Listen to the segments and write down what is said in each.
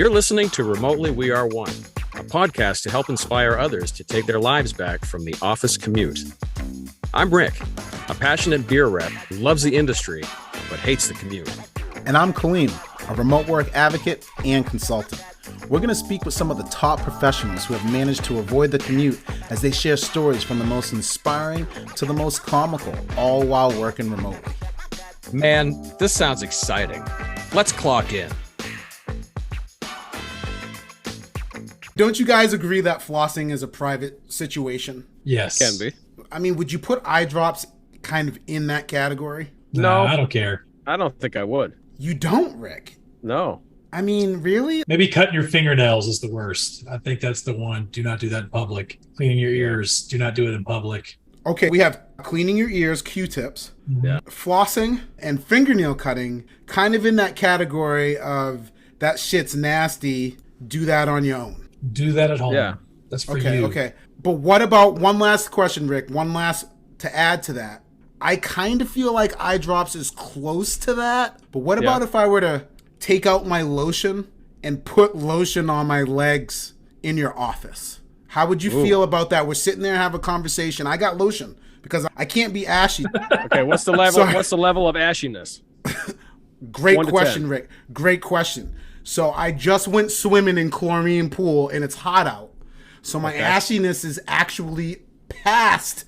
You're listening to Remotely We Are One, a podcast to help inspire others to take their lives back from the office commute. I'm Rick, a passionate beer rep who loves the industry but hates the commute. And I'm Kaleem, a remote work advocate and consultant. We're going to speak with some of the top professionals who have managed to avoid the commute as they share stories from the most inspiring to the most comical, all while working remotely. Man, this sounds exciting. Let's clock in. Don't you guys agree that flossing is a private situation? Yes. Can be. I mean, would you put eye drops kind of in that category? No, I don't care. I don't think I would. You don't, Rick? No. I mean, really? Maybe cutting your fingernails is the worst. I think that's the one. Do not do that in public. Cleaning your ears. Do not do it in public. Okay, we have cleaning your ears, Q-tips, Yeah. flossing, and fingernail cutting, kind of in that category of that shit's nasty, do that on your own. Do that at home. Yeah. That's for you. Okay. But what about, one last question, Rick, one last to add to that. I kind of feel like eye drops is close to that, but what about if I were to take out my lotion and put lotion on my legs in your office? How would you feel about that? We're sitting there and have a conversation. I got lotion because I can't be ashy. Okay, what's the level? What's the level of ashiness? Great 1 to question, 10. Rick. Great question. So I just went swimming in chlorine pool and it's hot out. So my ashiness is actually past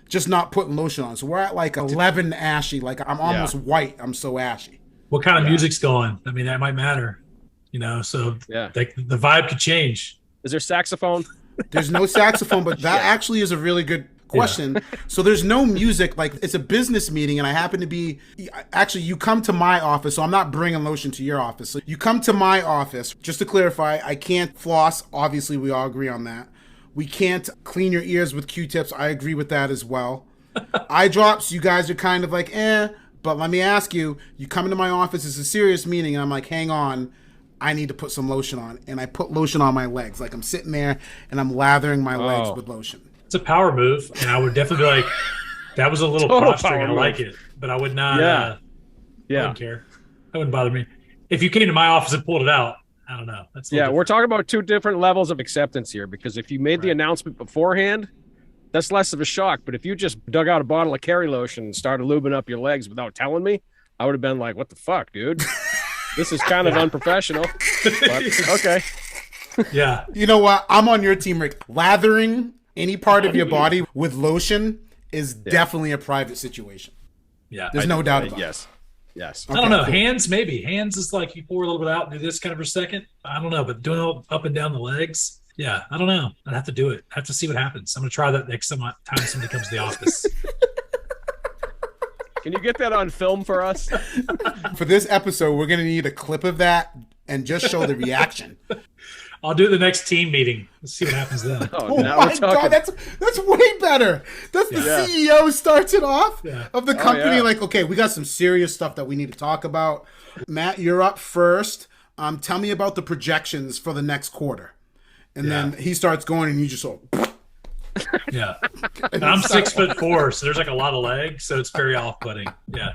just not putting lotion on. So we're at like 11 ashy. Like I'm almost white. I'm so ashy. What kind of music's going? I mean, that might matter. So the vibe could change. Is there saxophone? There's no saxophone, but that actually is a really good question. Yeah. So there's no music, like it's a business meeting and I happen to be, actually you come to my office, so I'm not bringing lotion to your office. So you come to my office, just to clarify, I can't floss. Obviously we all agree on that. We can't clean your ears with Q-tips. I agree with that as well. Eye drops, you guys are kind of like, but let me ask you, you come into my office, it's a serious meeting and I'm like, hang on, I need to put some lotion on. And I put lotion on my legs. Like I'm sitting there and I'm lathering my legs with lotion. It's a power move, and I would definitely be like, that was a little posturing. I like it, but I would not. I wouldn't care. That wouldn't bother me. If you came to my office and pulled it out, I don't know. We're talking about two different levels of acceptance here, because if you made the announcement beforehand, that's less of a shock. But if you just dug out a bottle of Kerry lotion and started lubing up your legs without telling me, I would have been like, what the fuck, dude? This is kind of unprofessional. But, okay. Yeah. You know what? I'm on your team, Rick. Lathering any part of your body with lotion is definitely a private situation. Yeah. There's no doubt about it. Yes. Okay, I don't know. Cool. Hands, maybe. Hands is like you pour a little bit out and do this kind of for a second. I don't know. But doing it up and down the legs, I don't know. I'd have to do it. I have to see what happens. I'm going to try that next time somebody comes to the office. Can you get that on film for us? For this episode, we're going to need a clip of that and just show the reaction. I'll do the next team meeting. Let's see what happens then. Oh my God, that's way better. That's the CEO starts it off of the company. Like, okay, we got some serious stuff that we need to talk about. Matt, you're up first. Tell me about the projections for the next quarter. And then he starts going and you just so. Yeah. And I'm 6'4", so there's like a lot of legs, so it's very off-putting. Yeah.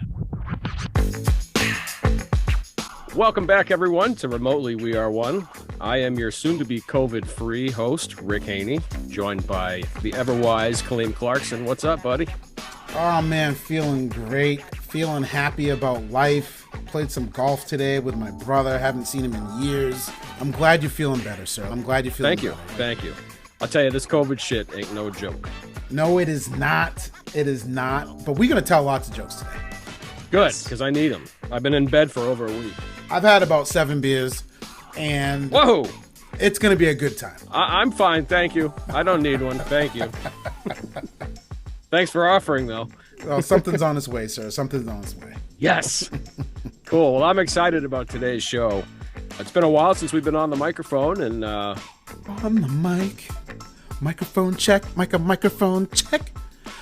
Welcome back, everyone, to Remotely We Are One. I am your soon-to-be COVID-free host, Rick Haney, joined by the ever-wise Kaleem Clarkson. What's up, buddy? Oh, man, feeling great. Feeling happy about life. Played some golf today with my brother. Haven't seen him in years. I'm glad you're feeling better, sir. I'm glad you're feeling better. Thank you. I'll tell you, this COVID shit ain't no joke. No, it is not. It is not. But we're going to tell lots of jokes today. Good, because I need them. I've been in bed for over a week. I've had about 7 beers, and it's going to be a good time. I'm fine, thank you. I don't need one, thank you. Thanks for offering, though. Well, something's on its way, sir. Something's on its way. Yes. Cool. Well, I'm excited about today's show. It's been a while since we've been on the microphone, and on the mic. Microphone check. Microphone check.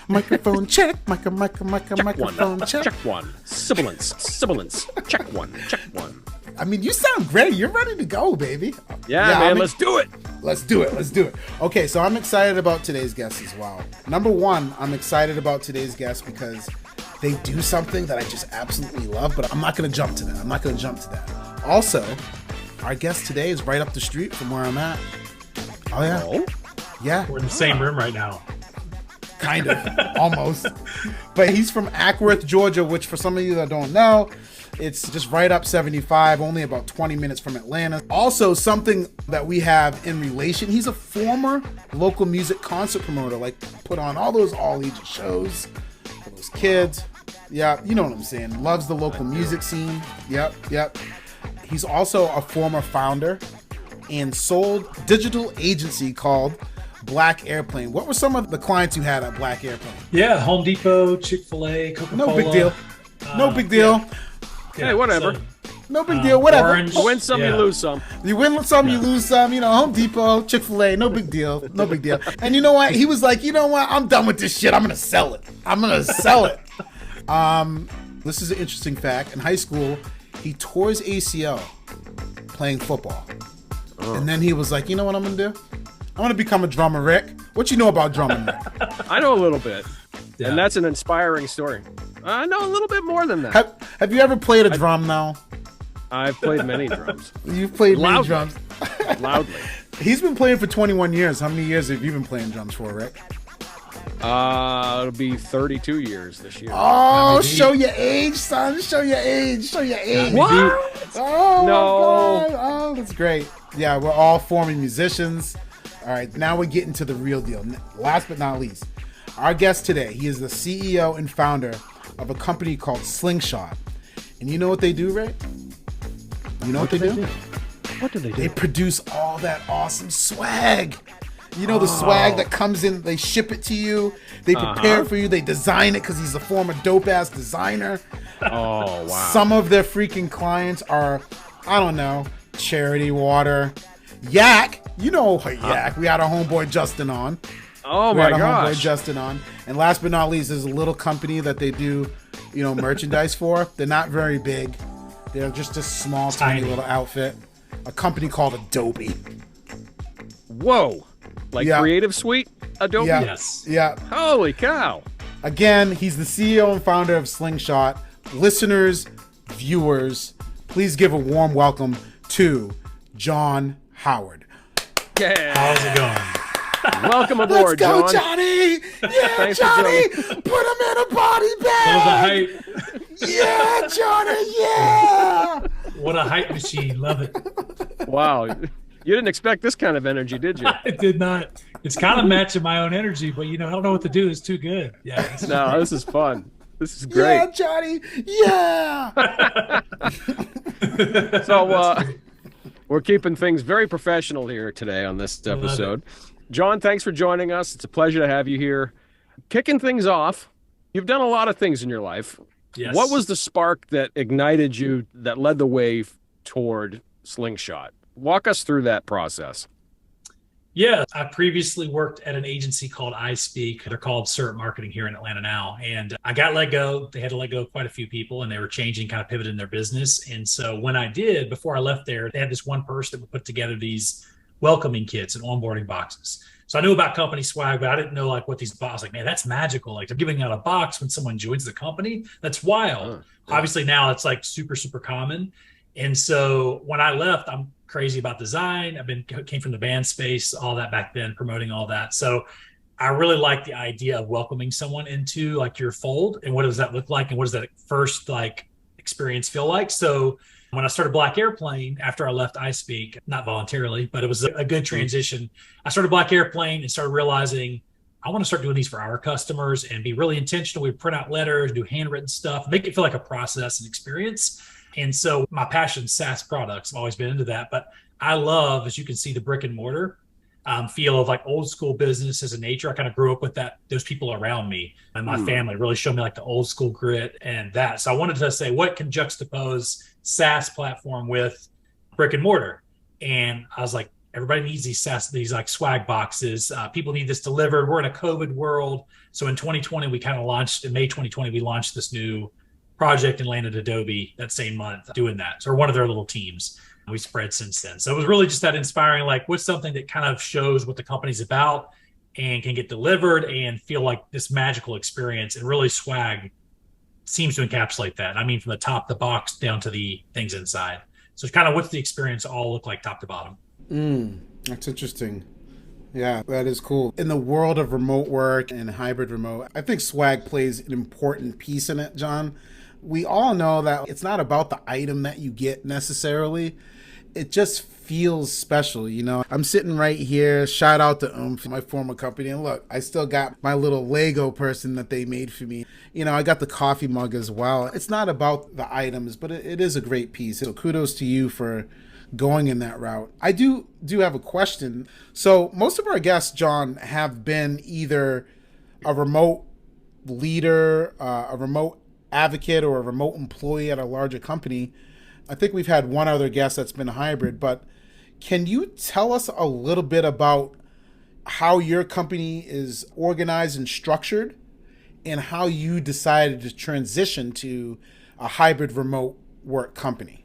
Microphone check. Microphone check. Check one. Sibilance. Check one. I mean, you sound great. You're ready to go, baby. Yeah, man. Let's do it. Let's do it. Okay, so I'm excited about today's guest as well. Number one, I'm excited about today's guest because they do something that I just absolutely love, but I'm not going to jump to that. Also, Our guest today is right up the street from where I'm at. Oh, yeah. Oh? Yeah. We're in the same room right now. Kind of. Almost. But he's from Ackworth, Georgia, which for some of you that don't know, it's just right up 75, only about 20 minutes from Atlanta. Also, something that we have in relation, he's a former local music concert promoter, like put on all those all-ages shows for those kids. Yeah, you know what I'm saying. Loves the local music scene. Yep. He's also a former founder and sold digital agency called Black Airplane. What were some of the clients you had at Black Airplane? Yeah, Home Depot, Chick-fil-A, Coca-Cola. No big deal. No big deal. Yeah, Hey, whatever. No big deal. Whatever. Orange. You win some, Yeah. you lose some. You win some, you lose some. You know, Home Depot, Chick-fil-A, no big deal. No big deal. And you know what? He was like, you know what? I'm done with this shit. I'm going to sell it. This is an interesting fact. In high school, he tore his ACL playing football. And then he was like, you know what I'm going to do? I'm going to become a drummer, Rick. What you know about drumming, Rick? I know a little bit. Yeah. And that's an inspiring story. I know a little bit more than that. Have you ever played a drum now? I've played many drums. You've played many Loudly. drums. Loudly. He's been playing for 21 years. How many years have you been playing drums for, Rick? It'll be 32 years this year. Oh, show your age, son. Show your age. What? Oh, No. my God. Oh, that's great. Yeah, we're all former musicians. All right, now we're getting to the real deal. Last but not least, our guest today, he is the CEO and founder of a company called Slingshot. And you know what they do, Ray? You know what they do? What do they do? They produce all that awesome swag. You know, the swag that comes in, they ship it to you, they prepare it for you, they design it because he's a former dope-ass designer. Oh, wow. Some of their freaking clients are, I don't know, Charity Water, Yak. You know Yak. We had our homeboy Justin on. Oh, We my had our homeboy gosh. Justin on. And last but not least, there's a little company that they do, you know, merchandise for. They're not very big. They're just a small, tiny Tiny. little outfit. A company called Adobe. Whoa. Like Yeah. Creative Suite? Adobe? Yeah. Yes. Yeah. Holy cow. Again, he's the CEO and founder of Slingshot. Listeners, viewers, please give a warm welcome to John Howard. Yeah. How's it going? Welcome Let's aboard, go, John. Johnny! Yeah, Thanks for Johnny! joining. Put him in a body What a bag! hype! Yeah, Johnny! Yeah! What a hype machine! Love it. Wow. You didn't expect this kind of energy, did you? I did not. It's kind of matching my own energy, but you know, I don't know what to do. It's too good. Yeah. No, this is fun. This is Yeah, great. Johnny! Yeah! So we're keeping things very professional here today on this Love it. episode. John, thanks for joining us. It's a pleasure to have you here. Kicking things off, you've done a lot of things in your life. Yes. What was the spark that ignited you, that led the way toward Slingshot? Walk us through that process. Yeah, I previously worked at an agency called I Speak. They're called Cert Marketing here in Atlanta now. And I got let go. They had to let go of quite a few people and they were changing, kind of pivoting their business. And so when I did, before I left there, they had this one person that would put together these welcoming kits and onboarding boxes. So I knew about company swag, but I didn't know like what these boxes, like, man, that's magical. Like they're giving out a box when someone joins the company. That's wild. Obviously now it's like super, super common. And so when I left, I'm crazy about design. Came from the band space, all that back then, promoting all that. So I really like the idea of welcoming someone into like your fold. And what does that look like? And what does that first like experience feel like? So when I started Black Airplane, after I left I Speak, not voluntarily, but it was a good transition. I started Black Airplane and started realizing I want to start doing these for our customers and be really intentional. We print out letters, do handwritten stuff, make it feel like a process and experience. And so my passion, SaaS products, I've always been into that. But I love, as you can see, the brick and mortar feel of like old school business as a nature. I kind of grew up with that, those people around me and my family really showed me like the old school grit and that. So I wanted to say, what can juxtapose SaaS platform with brick and mortar? And I was like, everybody needs these SaaS, these like swag boxes. People need this delivered. We're in a COVID world. So in 2020, we kind of launched, in May 2020, we launched this new project and landed Adobe that same month doing that. So we're one of their little teams. We spread since then. So it was really just that inspiring, like what's something that kind of shows what the company's about and can get delivered and feel like this magical experience. And really swag seems to encapsulate that. I mean, from the top, the box down to the things inside. So kind of what's the experience all look like top to bottom? That's interesting. Yeah, that is cool. In the world of remote work and hybrid remote, I think swag plays an important piece in it, John. We all know that it's not about the item that you get necessarily. It just feels special, you know. I'm sitting right here, shout out to my former company, and look, I still got my little Lego person that they made for me. You know, I got the coffee mug as well. It's not about the items, but it is a great piece. So kudos to you for going in that route. I do have a question. So most of our guests, John, have been either a remote leader, a remote advocate, or a remote employee at a larger company. I think we've had one other guest that's been hybrid, but can you tell us a little bit about how your company is organized and structured and how you decided to transition to a hybrid remote work company?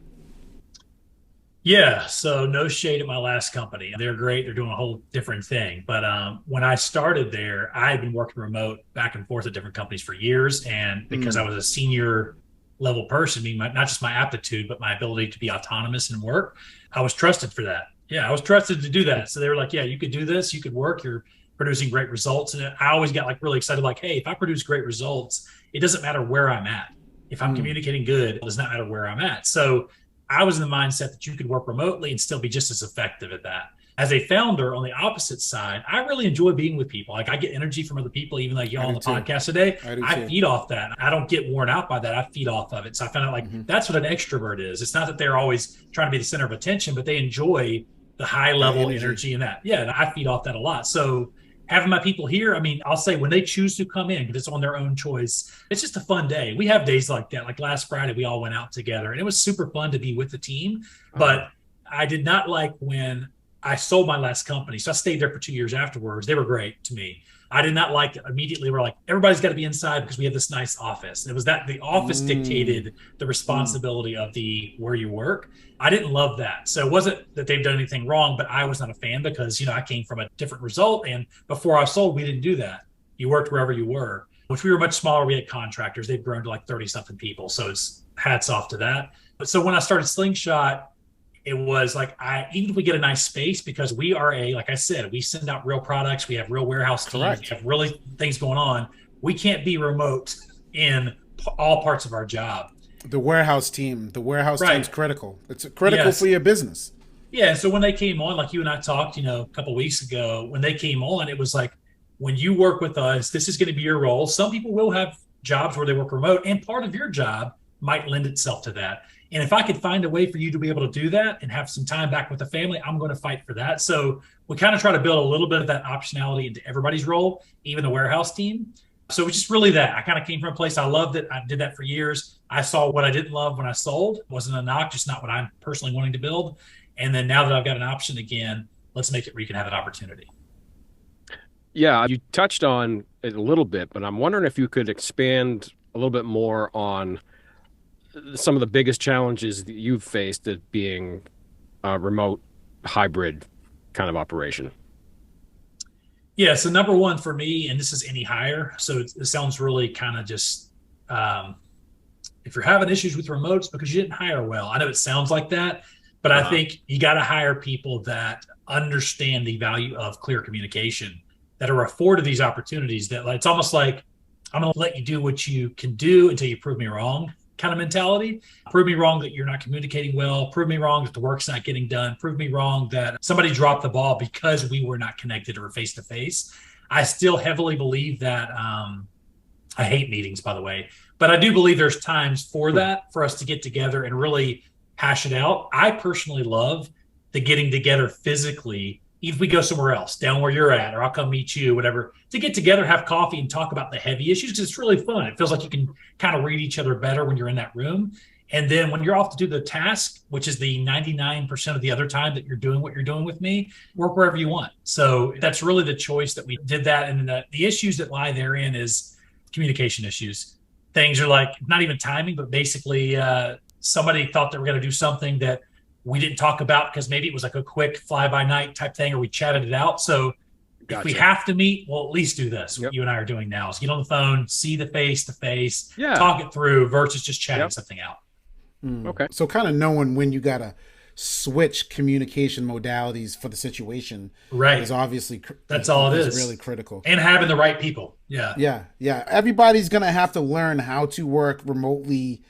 Yeah, so no shade at my last company. They're great. They're doing a whole different thing. But when I started there, I had been working remote back and forth at different companies for years. And because I was a senior level person, meaning not just my aptitude, but my ability to be autonomous and work, I was trusted for that. Yeah, I was trusted to do that. So they were like, yeah, you could do this. You could work. You're producing great results. And I always got like really excited, like, hey, if I produce great results, it doesn't matter where I'm at. If I'm communicating good, it does not matter where I'm at. So I was in the mindset that you could work remotely and still be just as effective at that. As a founder on the opposite side, I really enjoy being with people. Like I get energy from other people, even like y'all on the podcast today. I feed off that. I don't get worn out by that. I feed off of it. So I found out like that's what an extrovert is. It's not that they're always trying to be the center of attention, but they enjoy the high level energy and that. Yeah, and I feed off that a lot. So having my people here, I mean, I'll say when they choose to come in, because it's on their own choice, it's just a fun day. We have days like that. Like last Friday, we all went out together and it was super fun to be with the team. But I did not like when I sold my last company. So I stayed there for 2 years afterwards. They were great to me. I did not like that immediately. We're like, everybody's got to be inside because we have this nice office. It was that the office dictated the responsibility of the where you work. I didn't love that. So it wasn't that they've done anything wrong, but I was not a fan because, you know, I came from a different result. And before I sold, we didn't do that. You worked wherever you were, which we were much smaller. We had contractors. They've grown to like 30 something people. So it's hats off to that. But so when I started Slingshot, it was like, even if we get a nice space, because we are like I said, we send out real products. We have real warehouse teams. We have really things going on. We can't be remote in all parts of our job. The warehouse team's critical. It's critical for your business. Yeah. So when they came on, like you and I talked, you know, a couple of weeks ago, when they came on, it was like, when you work with us, this is going to be your role. Some people will have jobs where they work remote, and part of your job might lend itself to that. And if I could find a way for you to be able to do that and have some time back with the family, I'm going to fight for that. So we kind of try to build a little bit of that optionality into everybody's role, even the warehouse team. So it's just really that. I kind of came from a place, I loved it. I did that for years. I saw what I didn't love when I sold. It wasn't a knock, just not what I'm personally wanting to build. And then now that I've got an option again, let's make it where you can have an opportunity. Yeah, you touched on it a little bit, but I'm wondering if you could expand a little bit more on some of the biggest challenges that you've faced at being a remote hybrid kind of operation. Yeah. So number one for me, and this is any hire. So it sounds really kind of just, if you're having issues with remotes because you didn't hire well, I know it sounds like that, but I think you got to hire people that understand the value of clear communication, that are afforded these opportunities, that it's almost like, I'm going to let you do what you can do until you prove me wrong kind of mentality. Prove me wrong that you're not communicating well. Prove me wrong that the work's not getting done. Prove me wrong that somebody dropped the ball because we were not connected or face to face. I still heavily believe that. I hate meetings, by the way, but I do believe there's times for that, for us to get together and really hash it out. I personally love the getting together physically. Even if we go somewhere else, down where you're at, or I'll come meet you, whatever, to get together, have coffee, and talk about the heavy issues. It's really fun. It feels like you can kind of read each other better when you're in that room. And then when you're off to do the task, which is the 99% of the other time that you're doing what you're doing with me, work wherever you want. So that's really the choice that we did that. And the issues that lie therein is communication issues. Things are like not even timing, but basically somebody thought they were going to do something that we didn't talk about because maybe it was like a quick fly-by-night type thing, or we chatted it out. So if we have to meet, we'll at least do this. What you and I are doing now is get on the phone, see the face-to-face, talk it through versus just chatting something out. Okay. So kind of knowing when you got to switch communication modalities for the situation Right. is obviously That's all it is is. really critical. And having the right people. Yeah. Yeah. Everybody's going to have to learn how to work remotely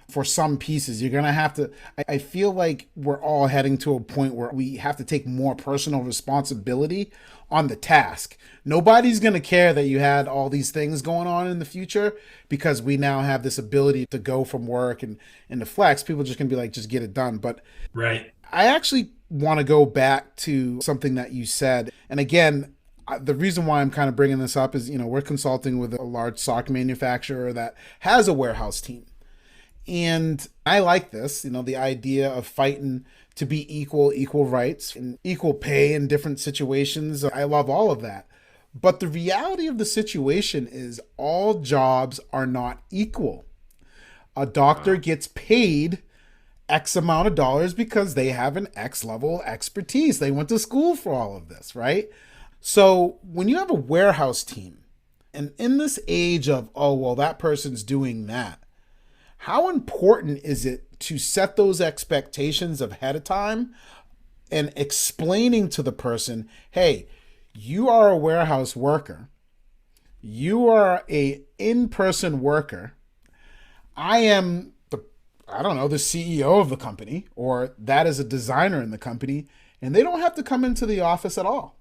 for some pieces. You're going to have to, I feel like we're all heading to a point where we have to take more personal responsibility on the task. Nobody's going to care that you had all these things going on in the future because we now have this ability to go from work and to flex. People are just going to be like, just get it done. But right. I actually want to go back to something that you said. And again, the reason why I'm kind of bringing this up is, we're consulting with a large sock manufacturer that has a warehouse team. And I like this, the idea of fighting to be equal rights and equal pay in different situations. I love all of that. But the reality of the situation is all jobs are not equal. A doctor gets paid X amount of dollars because they have an X level expertise. They went to school for all of this, right? So when you have a warehouse team, and in this age of, oh, well, that person's doing that, how important is it to set those expectations ahead of time and explaining to the person, hey, you are a warehouse worker. You are a in-person worker. I am the CEO of the company, or that is a designer in the company, and they don't have to come into the office at all.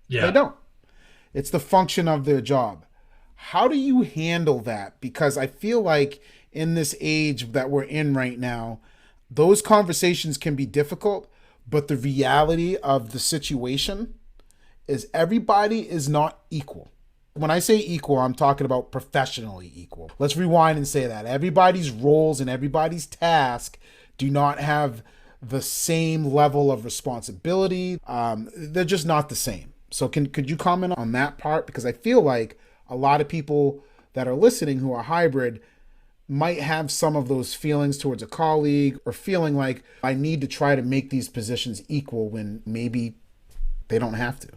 Yeah. They don't. It's the function of their job. How do you handle that? Because I feel like in this age that we're in right now, those conversations can be difficult, but the reality of the situation is everybody is not equal. When I say equal, I'm talking about professionally equal. Let's rewind and say that. Everybody's roles and everybody's task do not have the same level of responsibility. They're just not the same. So could you comment on that part? Because I feel like a lot of people that are listening who are hybrid might have some of those feelings towards a colleague or feeling like I need to try to make these positions equal when maybe they don't have to.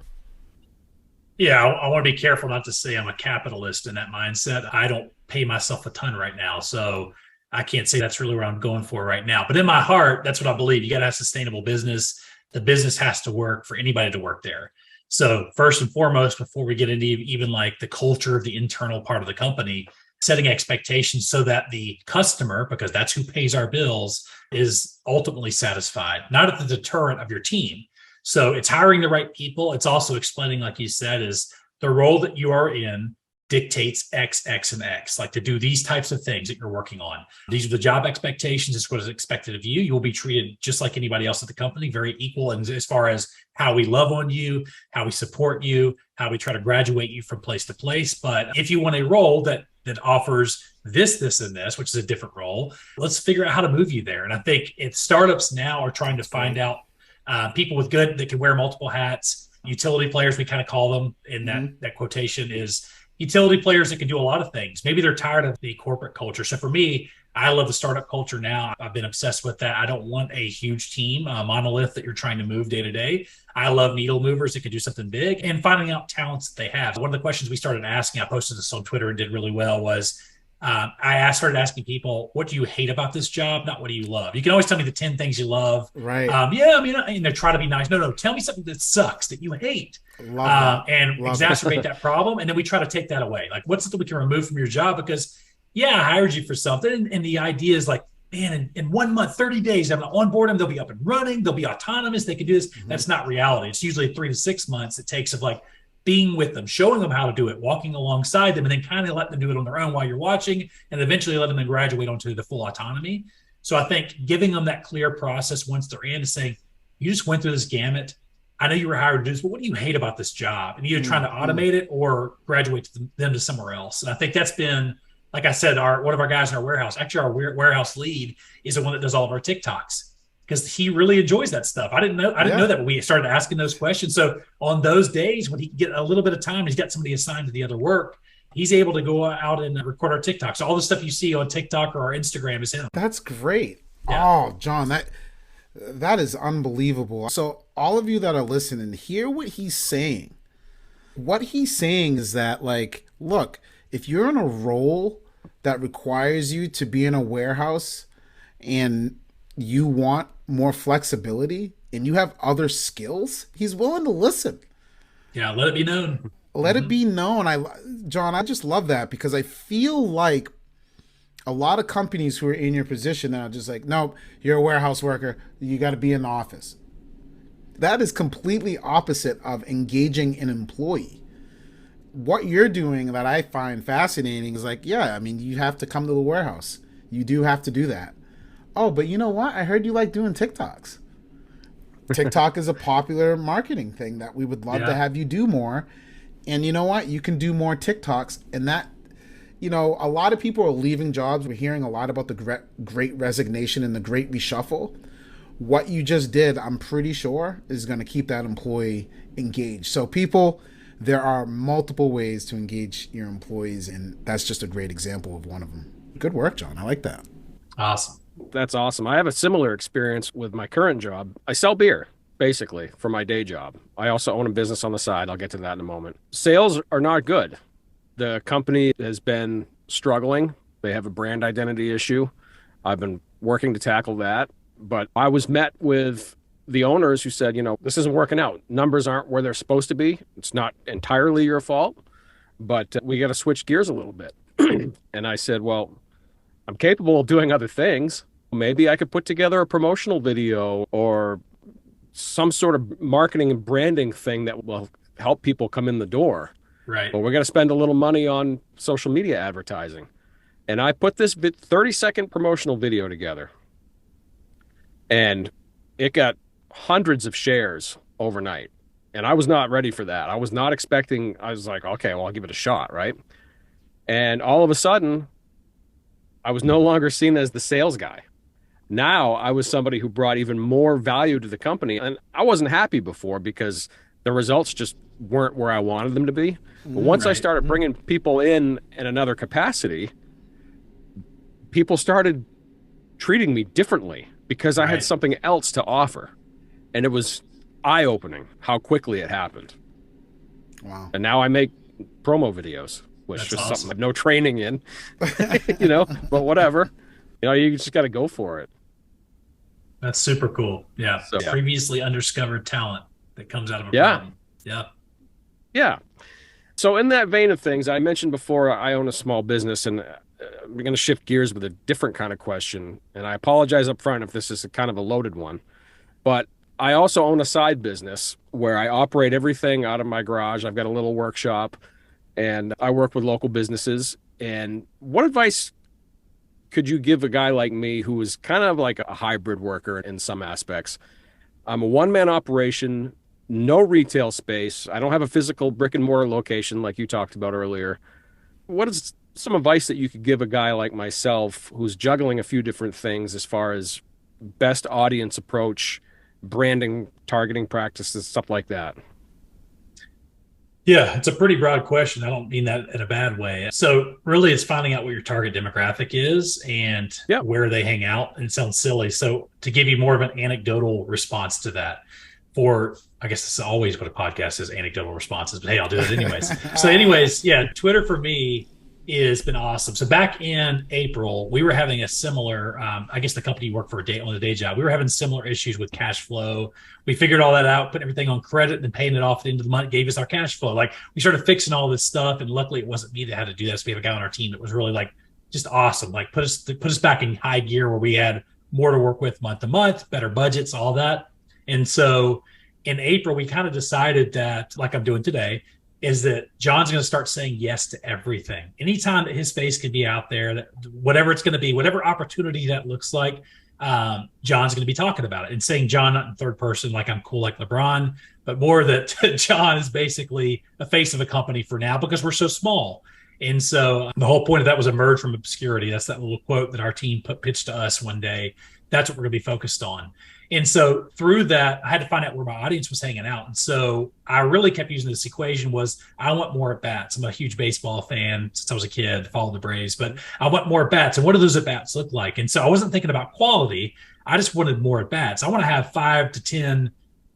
Yeah, I want to be careful not to say I'm a capitalist in that mindset. I don't pay myself a ton right now, so I can't say that's really what I'm going for right now. But in my heart, that's what I believe. You got to have sustainable business. The business has to work for anybody to work there. So first and foremost, before we get into even like the culture of the internal part of the company, setting expectations so that the customer, because that's who pays our bills, is ultimately satisfied, not at the deterrent of your team. So it's hiring the right people. It's also explaining, like you said, is the role that you are in dictates X, X, and X, like to do these types of things that you're working on. These are the job expectations. It's what is expected of you. You will be treated just like anybody else at the company, very equal. And as far as how we love on you, how we support you, how we try to graduate you from place to place. But if you want a role that offers this, and this, which is a different role, let's figure out how to move you there. And I think startups now are trying to find out people with good that can wear multiple hats. Utility players, we kind of call them in that quotation, is utility players that can do a lot of things. Maybe they're tired of the corporate culture. So for me, I love the startup culture now. I've been obsessed with that. I don't want a huge team, a monolith that you're trying to move day to day. I love needle movers that can do something big and finding out talents that they have. One of the questions we started asking, I posted this on Twitter and did really well, was I started asking people, what do you hate about this job? Not what do you love? You can always tell me the 10 things you love. Right. And they try to be nice. No, tell me something that sucks, that you hate. Love exacerbate that problem. And then we try to take that away. Like, what's something we can remove from your job? Because, I hired you for something. And the idea is like, man, in 1 month, 30 days, I'm going to onboard them. They'll be up and running. They'll be autonomous. They can do this. Mm-hmm. That's not reality. It's usually 3 to 6 months it takes of like being with them, showing them how to do it, walking alongside them, and then kind of letting them do it on their own while you're watching, and eventually letting them graduate onto the full autonomy. So I think giving them that clear process once they're in, to saying, you just went through this gamut. I know you were hired to do this, but what do you hate about this job? And either trying to automate it or graduate them to somewhere else. And I think that's been, like I said, one of our guys in our warehouse, actually our warehouse lead, is the one that does all of our TikToks, because he really enjoys that stuff. I didn't know that when we started asking those questions. So on those days when he can get a little bit of time, he's got somebody assigned to the other work, he's able to go out and record our TikToks. So all the stuff you see on TikTok or our Instagram is him. That's great. Yeah. Oh, John, that is unbelievable. So all of you that are listening, hear what he's saying. What he's saying is that, like, look, if you're in a role that requires you to be in a warehouse and you want more flexibility and you have other skills, he's willing to listen. Yeah, let it be known. Let it be known. John, I just love that, because I feel like a lot of companies who are in your position are just like, nope, you're a warehouse worker. You got to be in the office. That is completely opposite of engaging an employee. What you're doing that I find fascinating is like, yeah, I mean, you have to come to the warehouse. You do have to do that. Oh, but you know what? I heard you like doing TikToks. TikTok is a popular marketing thing that we would love to have you do more. And you know what? You can do more TikToks, and that, you know, a lot of people are leaving jobs. We're hearing a lot about the great resignation and the great reshuffle. What you just did, I'm pretty sure, is going to keep that employee engaged. So people, there are multiple ways to engage your employees, and that's just a great example of one of them. Good work, John. I like that. Awesome. That's awesome. I have a similar experience with my current job. I sell beer, basically, for my day job. I also own a business on the side. I'll get to that in a moment. Sales are not good. The company has been struggling. They have a brand identity issue. I've been working to tackle that. But I was met with the owners who said, you know, this isn't working out. Numbers aren't where they're supposed to be. It's not entirely your fault, but we got to switch gears a little bit. And I said, well, I'm capable of doing other things. Maybe I could put together a promotional video or some sort of marketing and branding thing that will help people come in the door. Right. But we're going to spend a little money on social media advertising. And I put this 30-second promotional video together. And it got hundreds of shares overnight. And I was not ready for that. I was not expecting, I was like, okay, well, I'll give it a shot, right? And all of a sudden, I was no longer seen as the sales guy. Now I was somebody who brought even more value to the company. And I wasn't happy before because the results just weren't where I wanted them to be. But once I started bringing people in another capacity, people started treating me differently because I had something else to offer. And it was eye-opening how quickly it happened. Wow. And now I make promo videos, which is something I have no training in, you know, but whatever. You know, you just got to go for it. That's super cool. Yeah. So, previously undiscovered talent that comes out of a problem. Yeah. Yeah. So in that vein of things, I mentioned before I own a small business, and we're going to shift gears with a different kind of question. And I apologize up front if this is a kind of a loaded one, but I also own a side business where I operate everything out of my garage. I've got a little workshop and I work with local businesses. And what advice could you give a guy like me who is kind of like a hybrid worker in some aspects? I'm a one-man operation, no retail space. I don't have a physical brick and mortar location like you talked about earlier. What is some advice that you could give a guy like myself who's juggling a few different things as far as best audience approach, branding, targeting practices, stuff like that? Yeah, it's a pretty broad question. I don't mean that in a bad way. So really it's finding out what your target demographic is and where they hang out. And it sounds silly. So to give you more of an anecdotal response to that, I guess this is always what a podcast is, anecdotal responses, but hey, I'll do it anyways. So anyways, yeah, Twitter for me has been awesome. So back in April, we were having a similar, I guess the company you work for on the day job, we were having similar issues with cash flow. We figured all that out, put everything on credit and then paying it off at the end of the month, gave us our cash flow. Like we started fixing all this stuff. And luckily it wasn't me that had to do that. So we have a guy on our team that was really like just awesome. Like put us back in high gear where we had more to work with month to month, better budgets, all that. And so in April, we kind of decided that, like I'm doing today, is that John's going to start saying yes to everything. Anytime that his face can be out there, that whatever it's going to be, whatever opportunity that looks like, John's going to be talking about it and saying John, not in third person, like I'm cool like LeBron, but more that John is basically a face of a company for now because we're so small. And so the whole point of that was emerge from obscurity. That's that little quote that our team pitched to us one day. That's what we're going to be focused on. And so through that, I had to find out where my audience was hanging out. And so I really kept using this equation was I want more at bats. I'm a huge baseball fan since I was a kid, followed the Braves, but I want more at bats. And what do those at bats look like? And so I wasn't thinking about quality. I just wanted more at bats. I want to have 5 to 10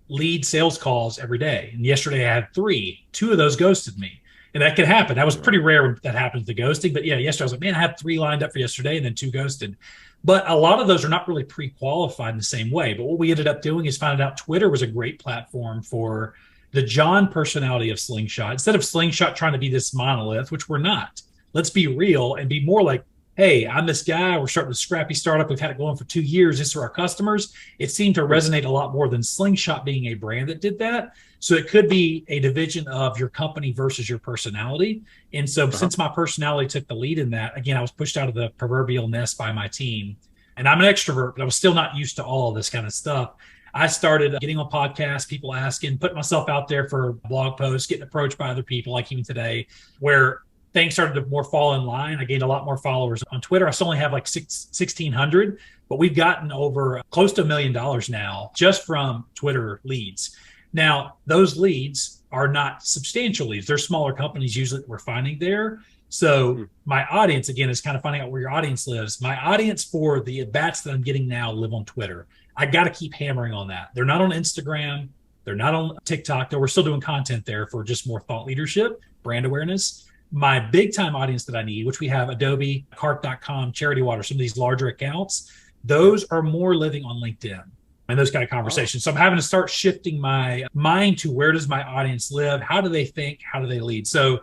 lead sales calls every day. And yesterday I had 3. 2 of those ghosted me. And that can happen. That was pretty rare when that happened, the ghosting. But yeah, yesterday I was like, man, I had 3 lined up for yesterday and then 2 ghosted. But a lot of those are not really pre-qualified in the same way. But what we ended up doing is finding out Twitter was a great platform for the John personality of Slingshot. Instead of Slingshot trying to be this monolith, which we're not, let's be real and be more like, hey, I'm this guy. We're starting a scrappy startup. We've had it going for 2 years. This are our customers. It seemed to resonate a lot more than Slingshot being a brand that did that. So it could be a division of your company versus your personality. And so since my personality took the lead in that, again, I was pushed out of the proverbial nest by my team. And I'm an extrovert, but I was still not used to all of this kind of stuff. I started getting on podcasts, people asking, putting myself out there for blog posts, getting approached by other people like even today, where things started to more fall in line. I gained a lot more followers on Twitter. I still only have like 1,600, but we've gotten over close to $1 million now just from Twitter leads. Now, those leads are not substantial leads. They're smaller companies usually that we're finding there. So my audience, again, is kind of finding out where your audience lives. My audience for the at-bats that I'm getting now live on Twitter. I got to keep hammering on that. They're not on Instagram. They're not on TikTok, though we're still doing content there for just more thought leadership, brand awareness. My big time audience that I need, which we have Adobe, Cart.com, Charity Water, some of these larger accounts, those are more living on LinkedIn and those kind of conversations. So I'm having to start shifting my mind to where does my audience live? How do they think? How do they lead? So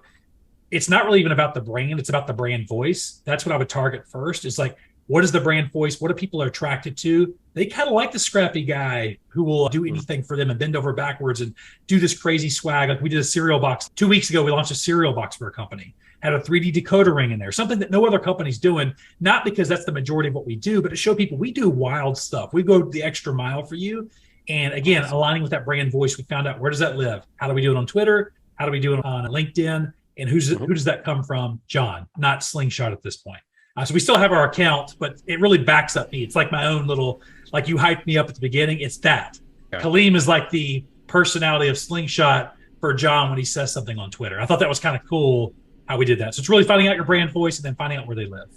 it's not really even about the brand. It's about the brand voice. That's what I would target first. It's like, what is the brand voice? What are people attracted to? They kind of like the scrappy guy who will do anything for them and bend over backwards and do this crazy swag. Like we did a cereal box 2 weeks ago. We launched a cereal box for a company, had a 3D decoder ring in there, something that no other company's doing, not because that's the majority of what we do, but to show people we do wild stuff. We go the extra mile for you. And again, aligning with that brand voice, we found out where does that live? How do we do it on Twitter? How do we do it on LinkedIn? And who does that come from? John, not Slingshot at this point. So we still have our account, but it really backs up me. It's like my own little, like you hyped me up at the beginning. It's that. Okay. Kaleem is like the personality of Slingshot for John when he says something on Twitter. I thought that was kind of cool how we did that. So it's really finding out your brand voice and then finding out where they live.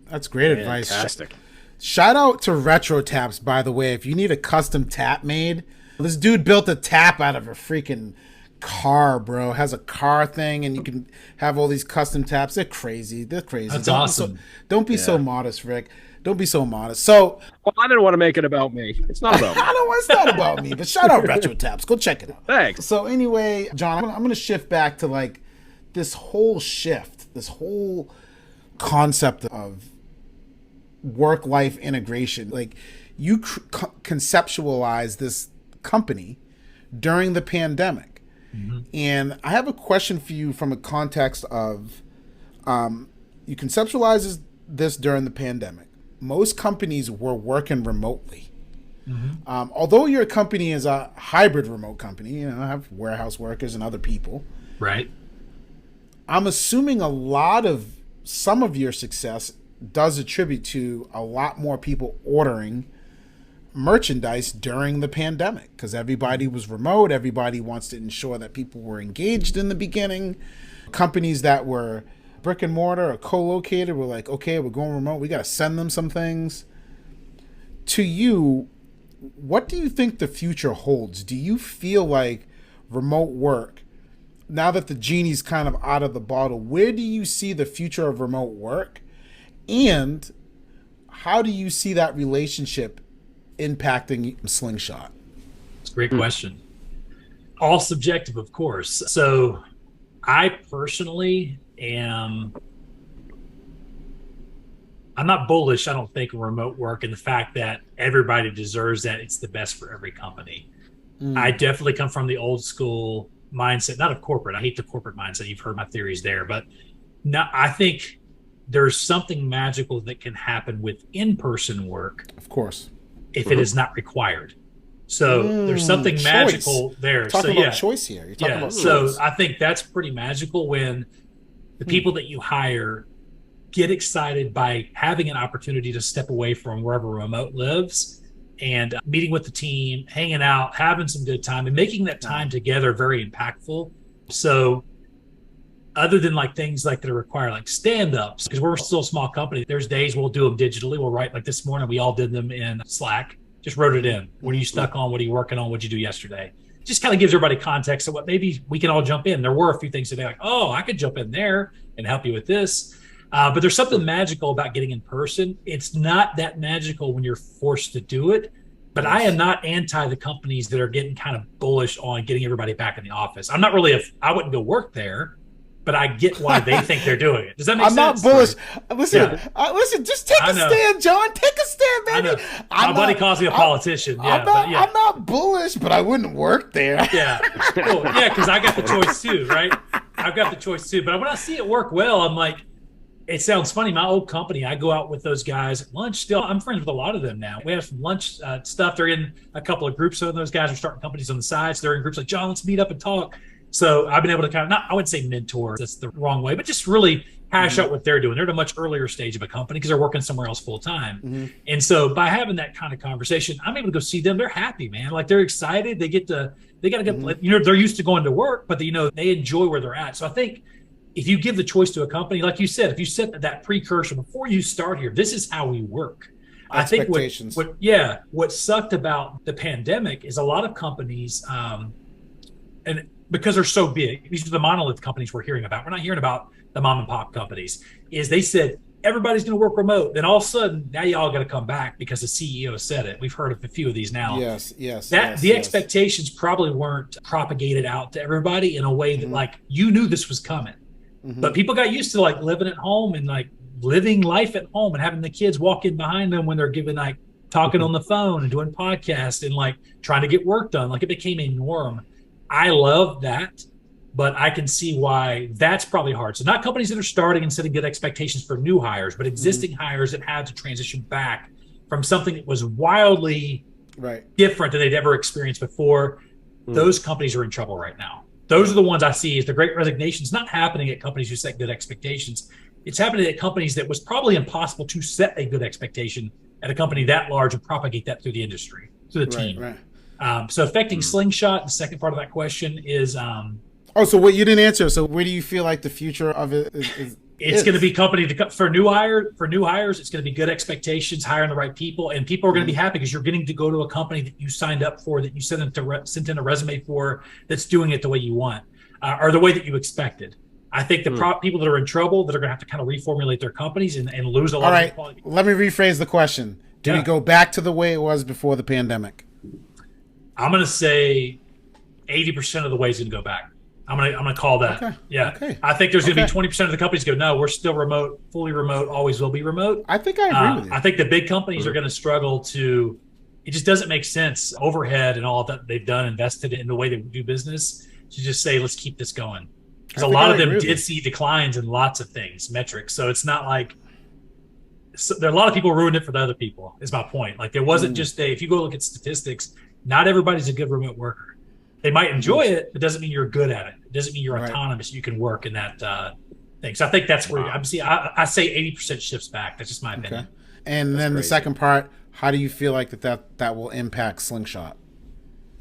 That's great advice. Fantastic. Shout out to Retro Taps, by the way. If you need a custom tap made, this dude built a tap out of a freaking car, bro. Has a car thing, and you can have all these custom taps. They're crazy. That's awesome. Don't be so modest, Rick. Don't be so modest. So, well, I didn't want to make it about me. It's not about me. I know it's not about me, but shout out Retro Taps. Go check it out. Thanks. So anyway, John, I'm going to shift back to like this whole concept of work-life integration. Like you conceptualize this company during the pandemic. Mm-hmm. And I have a question for you from a context of you conceptualize this during the pandemic. Most companies were working remotely. Mm-hmm. Although your company is a hybrid remote company, you know, have warehouse workers and other people. Right. I'm assuming some of your success does attribute to a lot more people ordering merchandise during the pandemic because everybody was remote. Everybody wants to ensure that people were engaged in the beginning. Companies that were brick and mortar or co-located were like, okay, we're going remote. We got to send them some things. To you, what do you think the future holds? Do you feel like remote work, now that the genie's kind of out of the bottle, where do you see the future of remote work? And how do you see that relationship impacting Slingshot? It's a great question. All subjective, of course. So I personally I'm not bullish, I don't think, on remote work and the fact that everybody deserves that. It's the best for every company. I definitely come from the old school mindset, not of corporate. I hate the corporate mindset. You've heard my theories there, but no, I think there's something magical that can happen with in-person work. Of course. If it is not required. So there's something magical there. You're talking about choice here. You're talking about choice. So I think that's pretty magical when the people that you hire get excited by having an opportunity to step away from wherever remote lives and meeting with the team, hanging out, having some good time, and making that time together very impactful. So other than like things like that require like stand-ups, because we're still a small company, there's days we'll do them digitally. We'll write, like this morning, we all did them in Slack, just wrote it in. What are you stuck on? What are you working on? What'd you do yesterday? Just kind of gives everybody context of what maybe we can all jump in. There were a few things today like, oh, I could jump in there and help you with this. But there's something magical about getting in person. It's not that magical when you're forced to do it. But I am not anti the companies that are getting kind of bullish on getting everybody back in the office. I'm not really, I wouldn't go work there, but I get why they think they're doing it. Does that make sense? I'm not bullish. Listen, just take a stand, John. Take a stand, baby. My buddy calls me a politician. I'm not bullish, but I wouldn't work there. Yeah. Cool. Yeah, because I got the choice too, right? I've got the choice too. But when I see it work well, I'm like, it sounds funny. My old company, I go out with those guys at lunch. Still, I'm friends with a lot of them now. We have some lunch stuff. They're in a couple of groups. So those guys are starting companies on the side. So they're in groups like, John, let's meet up and talk. So I've been able to kind of, I wouldn't say mentor, that's the wrong way, but just really hash out what they're doing. They're at a much earlier stage of a company because they're working somewhere else full time. And so by having that kind of conversation, I'm able to go see them. They're happy, man. Like they're excited. They got to get, they're used to going to work, but they enjoy where they're at. So I think, if you give the choice to a company, like you said, if you set that precursor before you start here, this is how we work. I think what sucked about the pandemic is a lot of companies, and because they're so big, these are the monolith companies we're hearing about. We're not hearing about the mom and pop companies. Is they said everybody's going to work remote. Then all of a sudden, now y'all got to come back because the CEO said it. We've heard of a few of these now. The expectations probably weren't propagated out to everybody in a way that like you knew this was coming. But people got used to like living at home and like living life at home and having the kids walk in behind them when they're giving like talking on the phone and doing podcasts and like trying to get work done. Like it became a norm. I love that, but I can see why that's probably hard. So not companies that are starting and setting good expectations for new hires, but existing hires that had to transition back from something that was wildly different than they'd ever experienced before. Those companies are in trouble right now. Those are the ones I see is the great resignation. It's not happening at companies who set good expectations. It's happening at companies that was probably impossible to set a good expectation at a company that large and propagate that through the industry, through the team. So affecting Slingshot, the second part of that question is... so what you didn't answer. So where do you feel like the future of it is? It's going to be for new hires. It's going to be good expectations, hiring the right people, and people are going to be happy because you're getting to go to a company that you signed up for, that you sent in a resume for, that's doing it the way you want, or the way that you expected. I think the people that are in trouble, that are going to have to kind of reformulate their companies and lose a lot of quality. Let me rephrase the question. Do we go back to the way it was before the pandemic? I'm going to say 80% of the way is going to go back. I'm gonna call that. I think there's gonna be 20% of the companies go, no, we're still remote, fully remote, always will be remote. I think I agree with you. I think the big companies are gonna struggle to. It just doesn't make sense, overhead and all that they've done, invested in the way they do business, to just say let's keep this going. Because a lot of them did see declines in lots of things, metrics. So it's not like there are a lot of people ruined it for the other people. Is my point. Like there wasn't just if you go look at statistics, not everybody's a good remote worker. They might enjoy it, but doesn't mean you're good at it. It doesn't mean you're autonomous. You can work in that thing. So I think that's where I say 80% shifts back. That's just my opinion. And then the second part, how do you feel like that will impact Slingshot?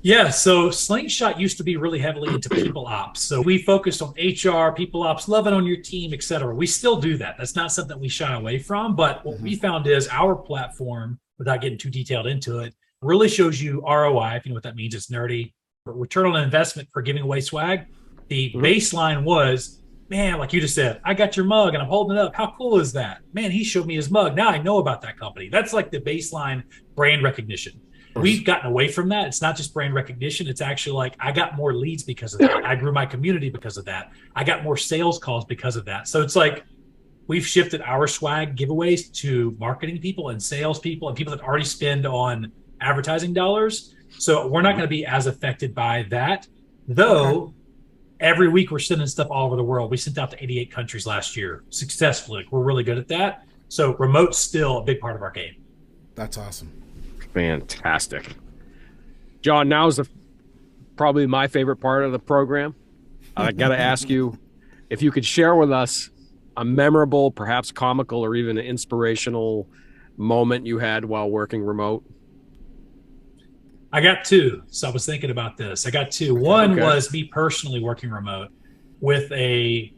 Yeah, so Slingshot used to be really heavily into people ops. So we focused on HR, people ops, loving on your team, et cetera. We still do that. That's not something we shy away from. But what we found is our platform, without getting too detailed into it, really shows you ROI. If you know what that means, it's nerdy. Return on investment for giving away swag. The baseline was, man, like you just said, I got your mug and I'm holding it up. How cool is that? Man, he showed me his mug. Now I know about that company. That's like the baseline brand recognition. We've gotten away from that. It's not just brand recognition. It's actually like, I got more leads because of that. I grew my community because of that. I got more sales calls because of that. So it's like, we've shifted our swag giveaways to marketing people and sales people and people that already spend on advertising dollars. So we're not going to be as affected by that, though. Every week we're sending stuff all over the world. We sent out to 88 countries last year successfully. We're really good at that. So remote's still a big part of our game. That's awesome. Fantastic. John, now is probably my favorite part of the program. I got to ask you if you could share with us a memorable, perhaps comical or even an inspirational moment you had while working remote. I got two. So I was thinking about this. I got two. One was me personally working remote with a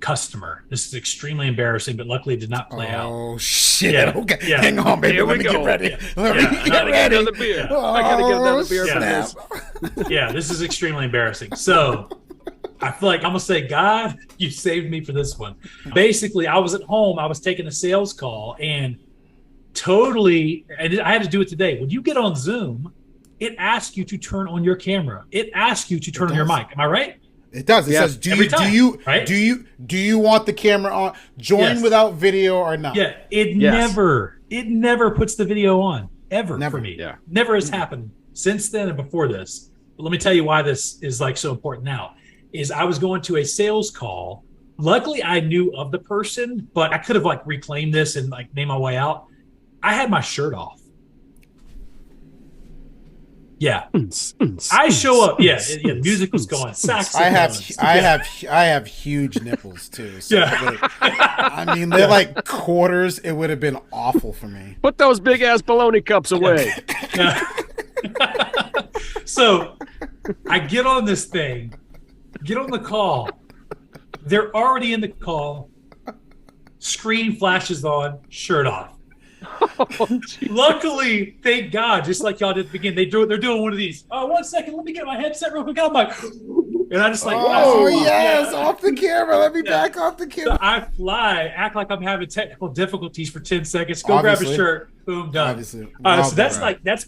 customer. This is extremely embarrassing, but luckily it did not play out. Oh, shit. Yeah. Okay. Yeah. Hang on, baby. Here Let me get ready. Let me get ready. Another beer. I got to get another beer for this. Yeah, this is extremely embarrassing. So I feel like I'm gonna say, God, you saved me for this one. Basically, I was at home, I was taking a sales call, and I had to do it today. When you get on Zoom, it asks you to turn on your camera. It asks you to turn on your mic. Am I right? It does. It says, do you want the camera on? Join without video or not? Yeah. It never puts the video on ever for me. Yeah. Never has happened since then and before this. But let me tell you why this is like so important now. Is I was going to a sales call. Luckily, I knew of the person, but I could have like reclaimed this and like made my way out. I had my shirt off. Yeah, I show up. Yeah, the music was going. I have huge nipples too. So I mean, they're like quarters. It would have been awful for me. Put those big ass bologna cups away. So I get on this thing, get on the call. They're already in the call. Screen flashes on, shirt off. Luckily, thank God, just like y'all did at the beginning, they're doing one of these. Oh, 1 second, let me get my headset real quick. I'm like, and I just like, off the camera. Let me back off the camera. So I fly, act like I'm having technical difficulties for 10 seconds. Go grab a shirt. Boom, done. So that's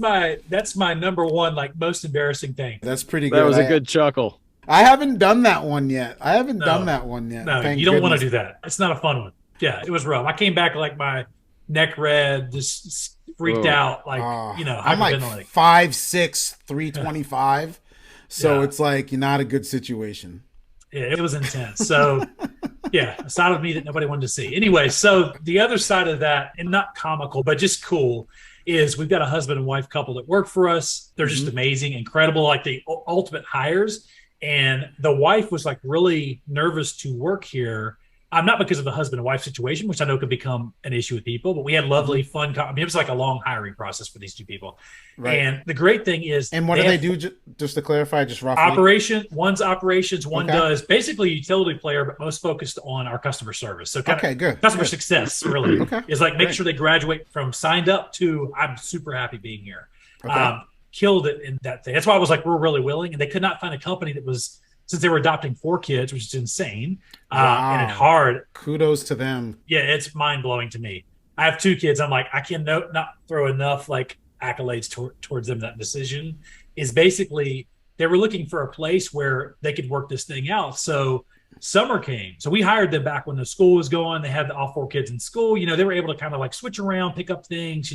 my number one, like most embarrassing thing. That's pretty good. That was a good chuckle. I haven't done that one yet. No, you don't want to do that. It's not a fun one. Yeah, it was rough. I came back like my neck red, just freaked out, like I'm like 5'6", 325, so it's like not a good situation. Yeah, it was intense. So a side of me that nobody wanted to see. Anyway, so the other side of that, and not comical, but just cool, is we've got a husband and wife couple that work for us. They're just amazing, incredible, like the ultimate hires. And the wife was like really nervous to work here. Not because of the husband and wife situation, which I know could become an issue with people, but we had lovely, fun. It was like a long hiring process for these two people. Right. And the great thing is, and what do they do? Just to clarify, just roughly. One's operations, one does basically utility player, but most focused on our customer service. So good. Customer success really is like make sure they graduate from signed up to I'm super happy being here. Killed it in that thing. That's why I was like, we're really willing, and they could not find a company that was. Since they were adopting 4 kids, which is insane, and it's hard. Kudos to them. Yeah, it's mind blowing to me. I have 2 kids. I'm like, I can not throw enough like accolades towards them. That decision is basically they were looking for a place where they could work this thing out. So summer came. So we hired them back when the school was going. They had all 4 kids in school. They were able to kind of like switch around, pick up things,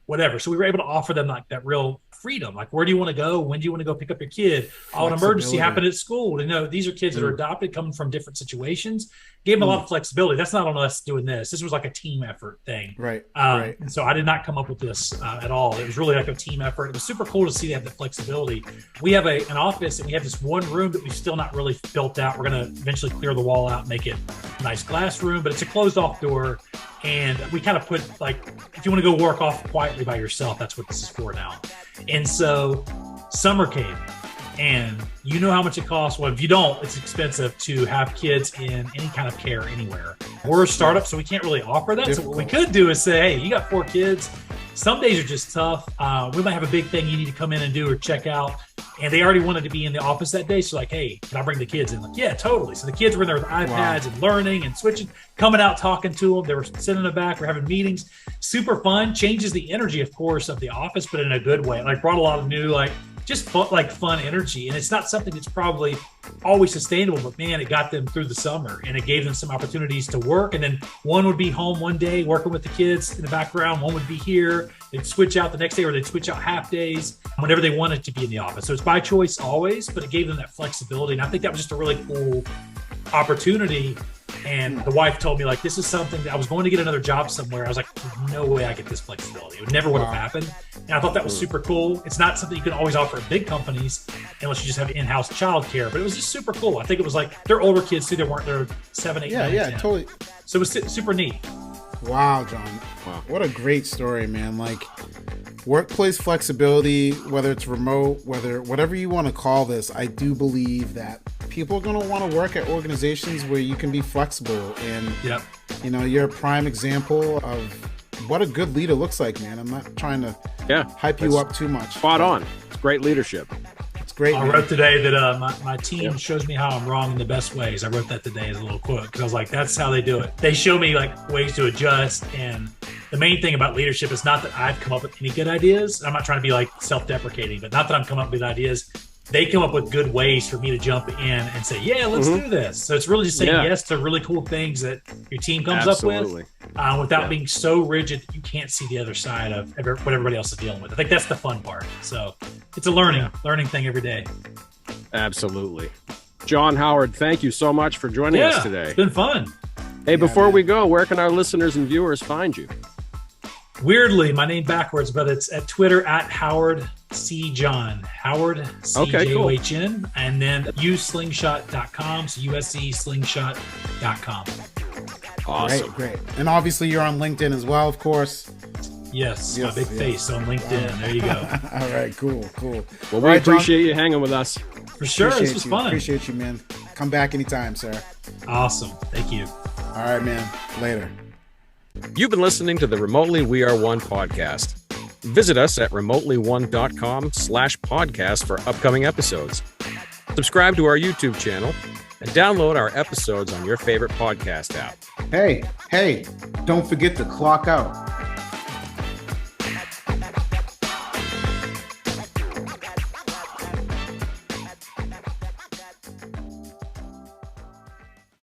whatever. So we were able to offer them like that real freedom. Like, where do you want to go? When do you want to go pick up your kid? Oh, an emergency happened at school. These are kids that are adopted, coming from different situations. Gave them a lot of flexibility. That's not on us doing this. This was like a team effort thing. Right. And so I did not come up with this at all. It was really like a team effort. It was super cool to see they have the flexibility. We have an office, and we have this one room that we've still not really built out. We're going to eventually clear the wall out, make it a nice glass room, but it's a closed off door. And we kind of put like, if you want to go work off quietly by yourself, that's what this is for now. And so summer came, and you know how much it costs. Well, if you don't, it's expensive to have kids in any kind of care anywhere. We're a startup, so we can't really offer that. So what we could do is say, hey, you got 4 kids. Some days are just tough. We might have a big thing you need to come in and do or check out. And they already wanted to be in the office that day. So like, hey, can I bring the kids in? Like, yeah, totally. So the kids were in there with iPads and learning and switching, coming out, talking to them. They were sitting in the back. We're having meetings. Super fun. Changes the energy, of course, of the office, but in a good way. Like brought a lot of new, like just fun energy. And it's not something that's probably always sustainable, but man, it got them through the summer, and it gave them some opportunities to work. And then one would be home one day working with the kids in the background. One would be here. They'd switch out the next day, or they'd switch out half days whenever they wanted to be in the office. So it's by choice always, but it gave them that flexibility. And I think that was just a really cool opportunity. And the wife told me, like, this is something that I was going to get another job somewhere. I was like, there's no way I get this flexibility. It never would have happened. And I thought that was super cool. It's not something you can always offer at big companies unless you just have in-house childcare, but it was just super cool. I think it was like, they're older kids too. They're 7, 8, 9, 10. Totally. So it was super neat. Wow, John. Wow. What a great story, man. Like, workplace flexibility, whether it's remote, whatever you want to call this, I do believe that people are going to want to work at organizations where you can be flexible. And, you're a prime example of what a good leader looks like, man. I'm not trying to hype you up too much. Spot on. It's great leadership. great. I man. wrote today that my team shows me how I'm wrong in the best ways. I wrote that today as a little quote because I was like, that's how they do it. They show me like ways to adjust. And the main thing about leadership is not that I've come up with any good ideas. I'm not trying to be like self-deprecating, but not that I'm coming up with ideas. They come up with good ways for me to jump in and say, yeah, let's do this. So it's really just saying yes to really cool things that your team comes up with without being so rigid that you can't see the other side of what everybody else is dealing with. I think that's the fun part. So it's a learning thing every day. Absolutely. John Howard, thank you so much for joining us today. It's been fun. Hey, before we go, where can our listeners and viewers find you? Weirdly, my name backwards, but it's at Twitter at Howard C. John. Howard CJOHN. Cool. And then uslingshot.com. So USCslingshot.com. Awesome. Great. And obviously you're on LinkedIn as well, of course. Yes, my big face on LinkedIn. There you go. All right, cool. Well, we appreciate you hanging with us. For sure. This was fun. Appreciate you, man. Come back anytime, sir. Awesome. Thank you. All right, man. Later. You've been listening to the Remotely We Are One podcast. Visit us at remotely1.com/podcast for upcoming episodes. Subscribe to our YouTube channel and download our episodes on your favorite podcast app. Hey, don't forget to clock out.